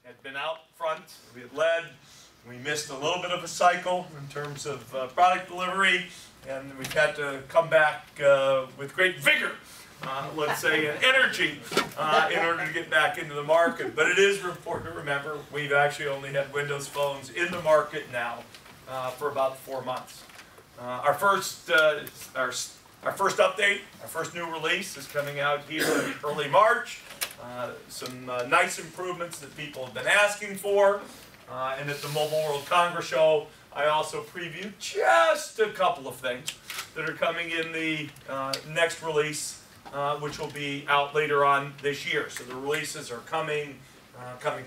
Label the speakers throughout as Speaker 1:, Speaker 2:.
Speaker 1: had been out front, we had led. We missed a little bit of a cycle in terms of product delivery, and we've had to come back with great vigor, let's say, and energy in order to get back into the market. But it is important to remember we've actually only had Windows phones in the market now for about 4 months. Our first update, our first new release is coming out here in early March. Some nice improvements that people have been asking for. And at the Mobile World Congress Show, I also previewed just a couple of things that are coming in the next release, which will be out later on this year. So the releases are coming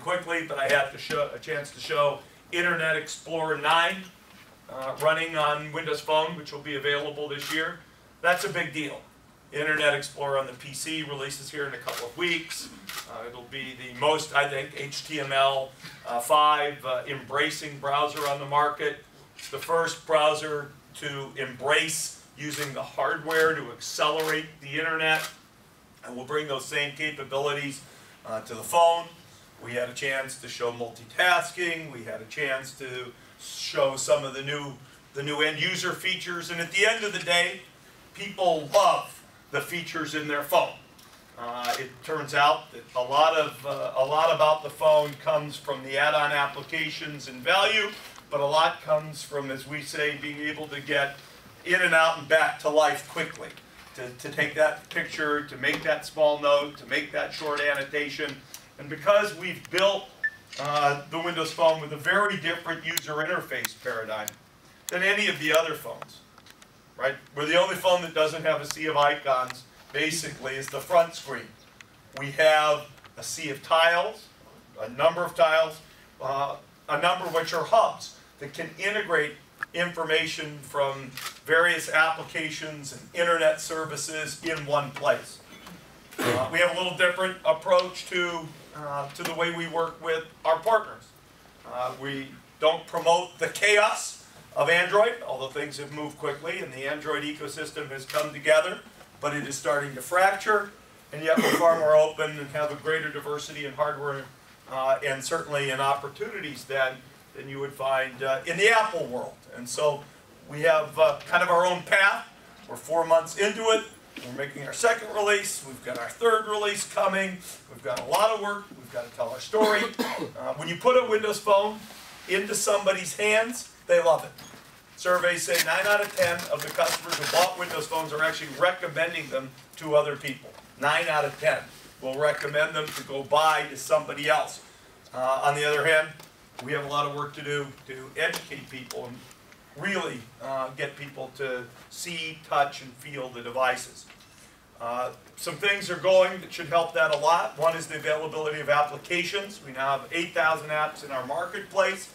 Speaker 1: quickly, but I had a chance to show Internet Explorer 9 running on Windows Phone, which will be available this year. That's a big deal. Internet Explorer on the PC releases here in a couple of weeks. It'll be the most, I think, HTML5 embracing browser on the market. It's the first browser to embrace using the hardware to accelerate the internet, and we'll bring those same capabilities to the phone. We had a chance to show multitasking. We had a chance to show some of the new end user features, and at the end of the day, people love the features in their phone. It turns out that a lot about the phone comes from the add-on applications and value, but a lot comes from, as we say, being able to get in and out and back to life quickly. To take that picture, to make that small note, to make that short annotation. And because we've built the Windows Phone with a very different user interface paradigm than any of the other phones, right? We're the only phone that doesn't have a sea of icons, basically, is the front screen. We have a sea of tiles, a number of tiles, a number of which are hubs that can integrate information from various applications and internet services in one place. We have a little different approach to the way we work with our partners. We don't promote the chaos of Android, although things have moved quickly and the Android ecosystem has come together, but it is starting to fracture, and yet we're far more open and have a greater diversity in hardware and certainly in opportunities than you would find in the Apple world. And so we have kind of our own path. We're 4 months into it. We're making our second release. We've got our third release coming. We've got a lot of work. We've got to tell our story. When you put a Windows Phone into somebody's hands, they love it. Surveys say 9 out of 10 of the customers who bought Windows Phones are actually recommending them to other people. 9 out of 10 will recommend them to go buy to somebody else. On the other hand, we have a lot of work to do to educate people and really get people to see, touch, and feel the devices. Some things are going that should help that a lot. One is the availability of applications. We now have 8,000 apps in our marketplace,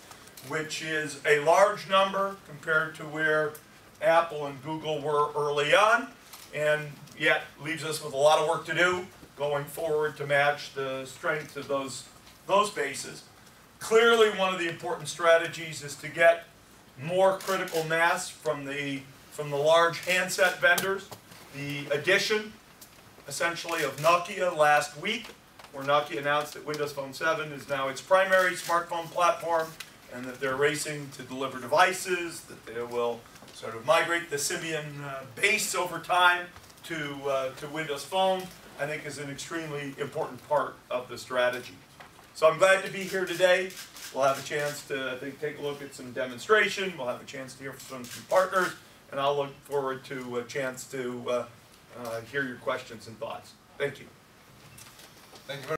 Speaker 1: which is a large number compared to where Apple and Google were early on, and yet leaves us with a lot of work to do going forward to match the strength of those bases. Clearly, one of the important strategies is to get more critical mass from the large handset vendors. The addition, essentially, of Nokia last week, where Nokia announced that Windows Phone 7 is now its primary smartphone platform, and that they're racing to deliver devices, that they will sort of migrate the Symbian base over time to Windows Phone, I think is an extremely important part of the strategy. So I'm glad to be here today. We'll have a chance to, I think, take a look at some demonstration. We'll have a chance to hear from some partners, and I'll look forward to a chance to hear your questions and thoughts. Thank you.
Speaker 2: Thank you very much.